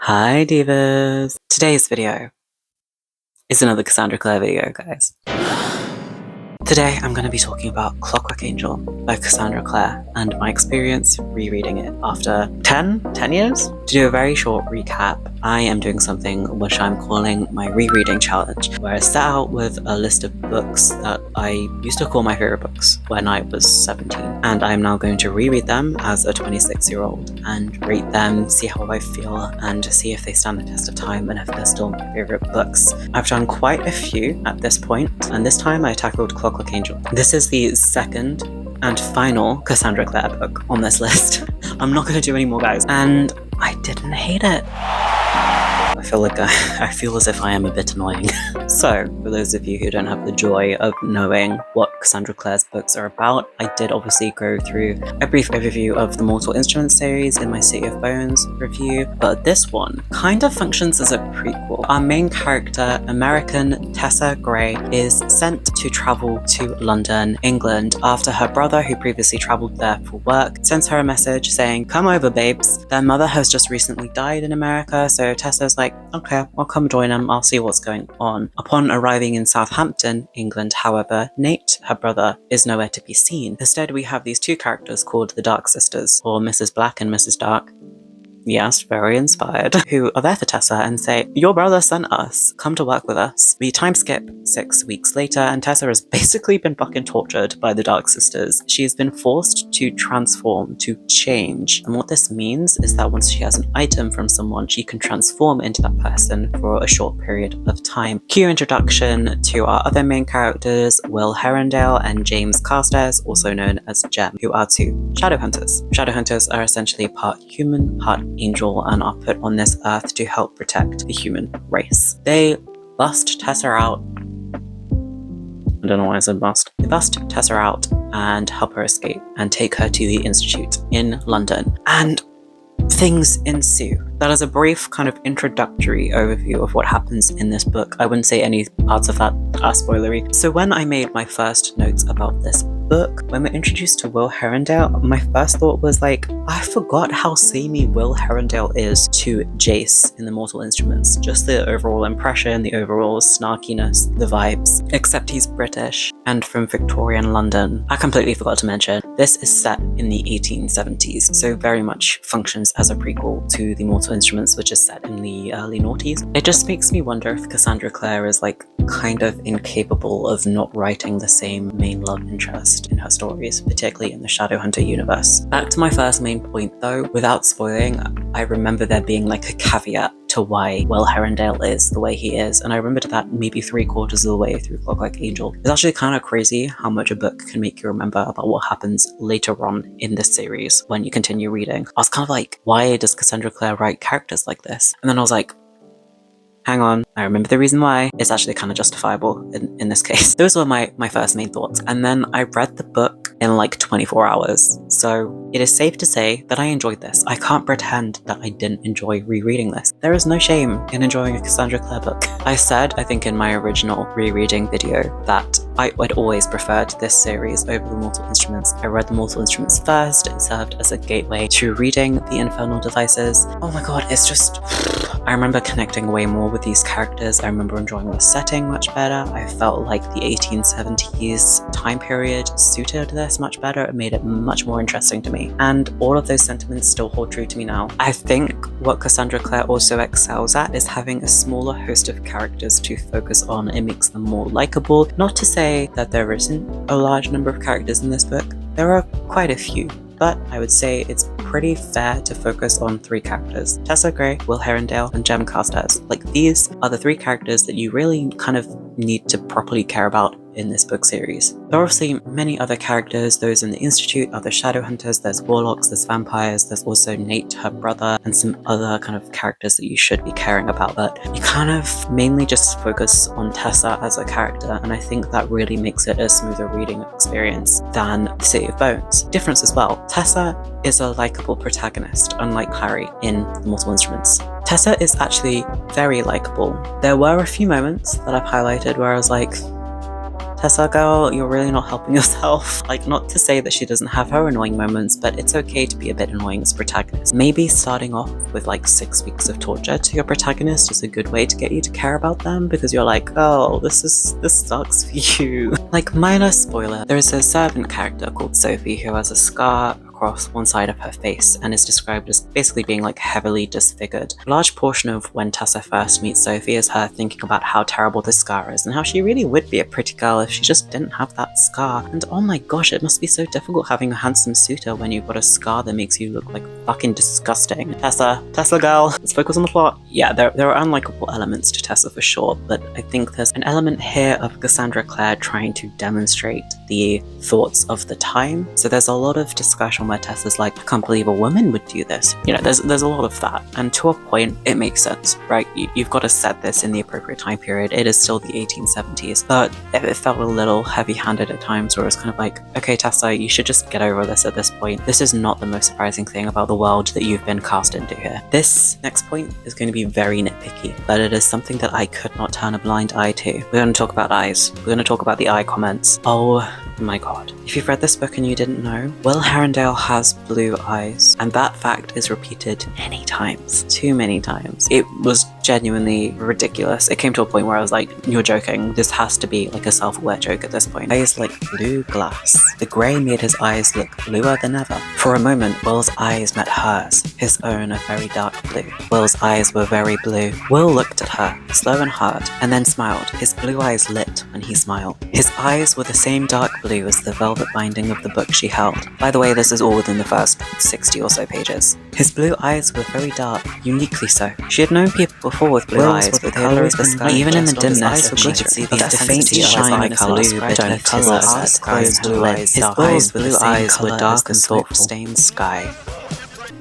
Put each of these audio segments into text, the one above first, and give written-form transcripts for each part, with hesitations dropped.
Hi divas! Today's video is another Cassandra Clare video, guys. Today I'm going to be talking about Clockwork Angel by Cassandra Clare and my experience rereading it after 10 years? To do a very short recap, I am doing something which I'm calling my rereading challenge, where I set out with a list of books that I used to call my favorite books when I was 17, and I'm now going to reread them as a 26-year-old and rate them, see how I feel, and see if they stand the test of time and if they're still my favorite books. I've done quite a few at this point, and this time I tackled Clockwork Angel. This is the second and final Cassandra Clare book on this list. I'm not going to do any more, guys, and I didn't hate it. I feel like I feel as if I am a bit annoying. So, for those of you who don't have the joy of knowing what Cassandra Clare's books are about, I did obviously go through a brief overview of the Mortal Instruments series in my City of Bones review, but this one kind of functions as a prequel. Our main character, American Tessa Gray, is sent to travel to London, England, after her brother, who previously traveled there for work, sends her a message saying, "Come over, babes." Their mother has just recently died in America, so Tessa's like, "Okay, I'll come join them, I'll see what's going on." Upon arriving in Southampton, England, however, Nate, her brother, is nowhere to be seen. Instead, we have these two characters called the Dark Sisters, or Mrs. Black and Mrs. Dark. Yes, very inspired. Who are there for Tessa and say, "Your brother sent us, come to work with us." We time skip 6 weeks later, and Tessa has basically been fucking tortured by the Dark Sisters. She has been forced to transform, to change. And what this means is that once she has an item from someone, she can transform into that person for a short period of time. Cue introduction to our other main characters, Will Herondale and James Carstairs, also known as Jem, who are two Shadowhunters. Shadowhunters are essentially part human, part angel, and are put on this earth to help protect the human race. They bust Tessa out. I don't know why I said bust. They bust Tessa out and help her escape and take her to the Institute in London. And things ensue. That is a brief kind of introductory overview of what happens in this book. I wouldn't say any parts of that are spoilery. So when I made my first notes about this book, when we're introduced to Will Herondale, my first thought was like, I forgot how samey Will Herondale is to Jace in the Mortal Instruments. Just the overall impression, the overall snarkiness, the vibes. Except he's British and from Victorian London. I completely forgot to mention, this is set in the 1870s, so very much functions as a prequel to the Mortal Instruments, which is set in the early noughties. It just makes me wonder if Cassandra Clare is like kind of incapable of not writing the same main love interest in her stories, particularly in the Shadowhunter universe. Back to my first main point though, without spoiling, I remember there being like a caveat to why Will Herondale is the way he is, and I remembered that maybe 3/4 of the way through Clockwork Angel. It's actually kind of crazy how much a book can make you remember about what happens later on in this series when you continue reading. I was kind of like, why does Cassandra Clare write characters like this? And then I was like, hang on, I remember the reason why. It's actually kind of justifiable in this case. Those were my first main thoughts. And then I read the book in like 24 hours. So it is safe to say that I enjoyed this. I can't pretend that I didn't enjoy rereading this. There is no shame in enjoying a Cassandra Clare book. I said, I think in my original rereading video, that I'd always preferred this series over the Mortal Instruments. I read the Mortal Instruments first. It served as a gateway to reading the Infernal Devices. Oh my god, it's just... I remember connecting way more with these characters. I remember enjoying the setting much better. I felt like the 1870s time period suited this much better. It made it much more interesting to me. And all of those sentiments still hold true to me now. I think what Cassandra Clare also excels at is having a smaller host of characters to focus on. It makes them more likable. Not to say that there isn't a large number of characters in this book. There are quite a few. But I would say it's pretty fair to focus on 3 characters: Tessa Gray, Will Herondale, and Jem Carstairs. Like, these are the 3 characters that you really kind of need to properly care about in this book series. There are obviously many other characters, those in the Institute, other Shadowhunters, there's warlocks, there's vampires, there's also Nate, her brother, and some other kind of characters that you should be caring about, but you kind of mainly just focus on Tessa as a character, and I think that really makes it a smoother reading experience than the City of Bones. Difference as well, Tessa is a likable protagonist, unlike Clary in the Mortal Instruments. Tessa is actually very likable. There were a few moments that I've highlighted where I was like, Tessa girl, you're really not helping yourself. Like, not to say that she doesn't have her annoying moments, but it's okay to be a bit annoying as a protagonist. Maybe starting off with like 6 weeks of torture to your protagonist is a good way to get you to care about them, because you're like, oh, this sucks for you. Like, minor spoiler, there is a servant character called Sophie who has a scar across one side of her face and is described as basically being like heavily disfigured. A large portion of when Tessa first meets Sophie is her thinking about how terrible this scar is and how she really would be a pretty girl if she just didn't have that scar. And oh my gosh, it must be so difficult having a handsome suitor when you've got a scar that makes you look like fucking disgusting. Tessa girl, let's focus on the plot. Yeah, there are unlikable elements to Tessa for sure, but I think there's an element here of Cassandra Clare trying to demonstrate the thoughts of the time. So there's a lot of discussion where Tessa's like, I can't believe a woman would do this. You know, there's a lot of that. And to a point, it makes sense, right? You've got to set this in the appropriate time period. It is still the 1870s, but it felt a little heavy-handed at times where it was kind of like, okay, Tessa, you should just get over this at this point. This is not the most surprising thing about the world that you've been cast into here. This next point is going to be very nitpicky, but it is something that I could not turn a blind eye to. We're going to talk about eyes. We're going to talk about the eye comments. Oh my god. If you've read this book and you didn't know, Will Herondale has blue eyes, and that fact is repeated many times. Too many times. It was genuinely ridiculous. It came to a point where I was like, you're joking. This has to be like a self-aware joke at this point. Eyes like blue glass. The grey made his eyes look bluer than ever. For a moment, Will's eyes met hers, his own a very dark blue. Will's eyes were very blue. Will looked at her, slow and hard, and then smiled. His blue eyes lit when he smiled. His eyes were the same dark blue as the velvet binding of the book she held. By the way, this is all within the first 60 or so pages. His blue eyes were very dark, uniquely so. She had known people before with blue eyes, but they had always been sky. Even in the dimness, she could see the faint shine of blue, but don't color as closed blue eyes. His blue eyes were dark and thoughtful. Stained sky.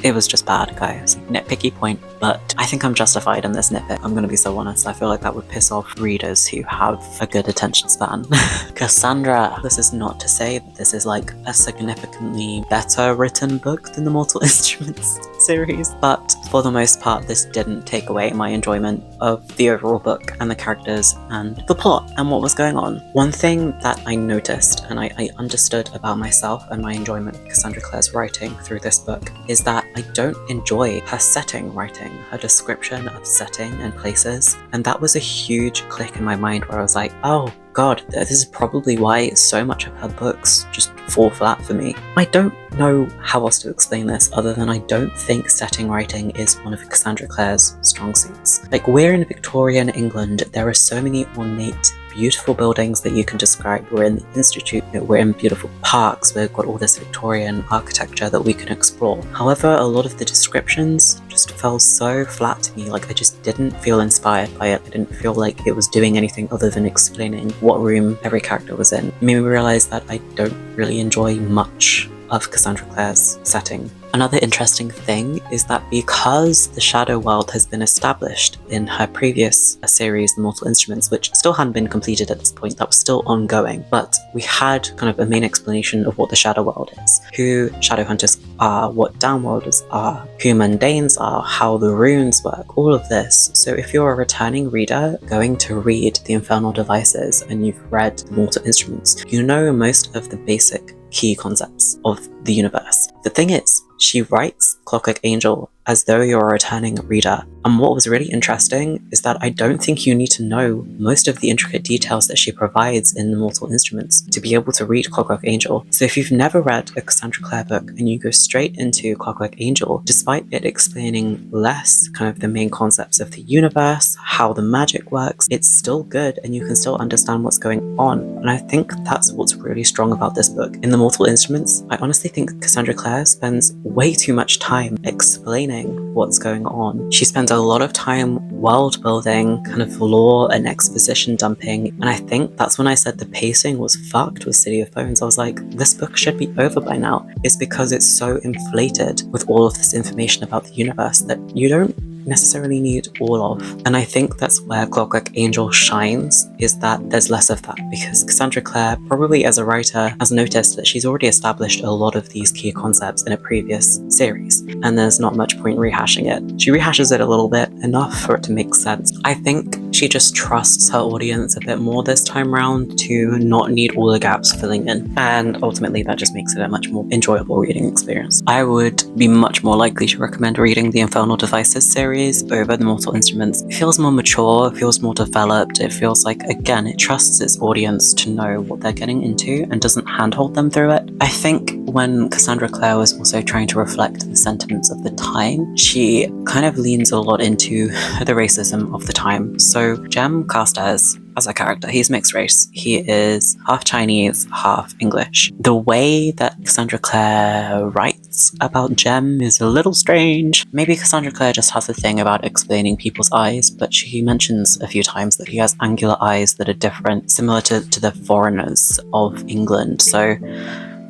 It was just bad, guys. Nitpicky point, but I think I'm justified in this nitpick. I'm gonna be so honest. I feel like that would piss off readers who have a good attention span. Cassandra. This is not to say that this is like a significantly better written book than the Mortal Instruments series, but for the most part, this didn't take away my enjoyment of the overall book and the characters and the plot and what was going on. One thing that I noticed and I understood about myself and my enjoyment of Cassandra Clare's writing through this book is that I don't enjoy her setting writing, her description of setting and places, and that was a huge click in my mind where I was like, oh god, this is probably why so much of her books just fall flat for me. I don't know how else to explain this other than I don't think setting writing is one of Cassandra Clare's strong suits. Like, we're in Victorian England, there are so many ornate, beautiful buildings that you can describe. We're in the Institute, we're in beautiful parks, we've got all this Victorian architecture that we can explore. However, a lot of the descriptions just fell so flat to me, like I just didn't feel inspired by it. I didn't feel like it was doing anything other than explaining what room every character was in. It made me realize that I don't really enjoy much of Cassandra Clare's setting. Another interesting thing is that because the Shadow World has been established in her previous series, The Mortal Instruments, which still hadn't been completed at this point, that was still ongoing, but we had kind of a main explanation of what the Shadow World is, who Shadowhunters are, what Downworlders are, who Mundanes are, how the runes work, all of this. So if you're a returning reader going to read The Infernal Devices and you've read The Mortal Instruments, you know most of the basic key concepts of the universe. The thing is, she writes Clockwork Angel as though you're a returning reader. And what was really interesting is that I don't think you need to know most of the intricate details that she provides in the Mortal Instruments to be able to read Clockwork Angel. So if you've never read a Cassandra Clare book and you go straight into Clockwork Angel, despite it explaining less kind of the main concepts of the universe, how the magic works, it's still good and you can still understand what's going on. And I think that's what's really strong about this book. In the Mortal Instruments, I honestly think Cassandra Clare spends way too much time explaining what's going on. She spends a lot of time world building, kind of lore and exposition dumping, and I think that's when I said the pacing was fucked with City of Bones. I was like, this book should be over by now. It's because it's so inflated with all of this information about the universe that you don't necessarily need all of. And I think that's where Clockwork Angel shines, is that there's less of that, because Cassandra Clare, probably as a writer, has noticed that she's already established a lot of these key concepts in a previous series, and there's not much point rehashing it. She rehashes it a little bit, enough for it to make sense. I think she just trusts her audience a bit more this time round to not need all the gaps filling in. And ultimately that just makes it a much more enjoyable reading experience. I would be much more likely to recommend reading the Infernal Devices series over the Mortal Instruments. It feels more mature, it feels more developed, it feels like, again, it trusts its audience to know what they're getting into and doesn't handhold them through it. I think when Cassandra Clare was also trying to reflect the sentiments of the time, she kind of leans a lot into the racism of the time. So Jem Carstairs, as a character, he's mixed race. He is half Chinese, half English. The way that Cassandra Clare writes about Jem is a little strange. Maybe Cassandra Clare just has a thing about explaining people's eyes, but she mentions a few times that he has angular eyes that are different, similar to the foreigners of England. So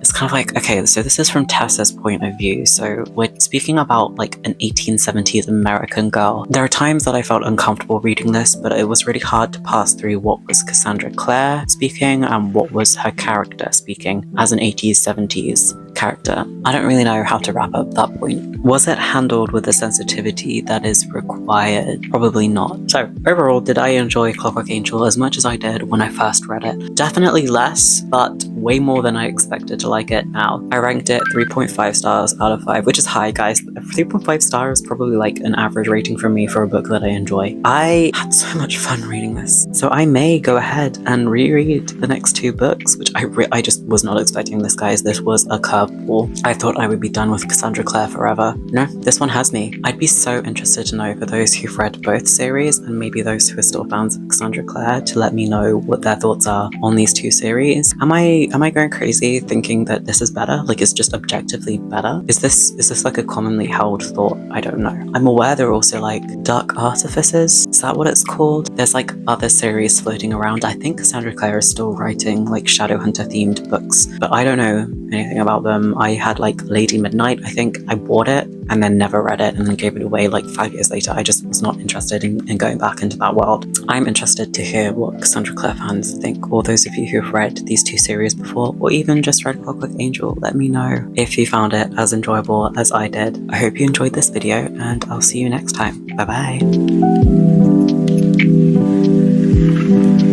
it's kind of like, okay, so this is from Tessa's point of view. So we're speaking about like an 1870s American girl. There are times that I felt uncomfortable reading this, but it was really hard to pass through what was Cassandra Clare speaking and what was her character speaking as an 80s, 70s character. I don't really know how to wrap up that point. Was it handled with the sensitivity that is required? Probably not. So overall, did I enjoy Clockwork Angel as much as I did when I first read it? Definitely less, but way more than I expected to like it now. I ranked it 3.5 stars out of 5, which is high, guys. 3.5 stars is probably like an average rating for me for a book that I enjoy. I had so much fun reading this, so I may go ahead and reread the next 2 books, which I just was not expecting this, guys. This was a curveball. I thought I would be done with Cassandra Clare forever. No, this one has me. I'd be so interested to know, for those who've read both series and maybe those who are still fans of Cassandra Clare, to let me know what their thoughts are on these 2 series. Am I going crazy thinking that this is better? Like, it's just objectively better? Is this like a commonly held thought? I don't know. I'm aware there are also like Dark Artifices. Is that what it's called? There's like other series floating around. I think Cassandra Clare is still writing like Shadowhunter themed books, but I don't know anything about them. I had like Lady Midnight, I think. I bought it and then never read it and then gave it away like 5 years later. I just was not interested in going back into that world. I'm interested to hear what Cassandra Clare fans think, or those of you who've read these 2 series before, or even just read Clockwork Angel. Let me know if you found it as enjoyable as I did. I hope you enjoyed this video, and I'll see you next time. Bye bye.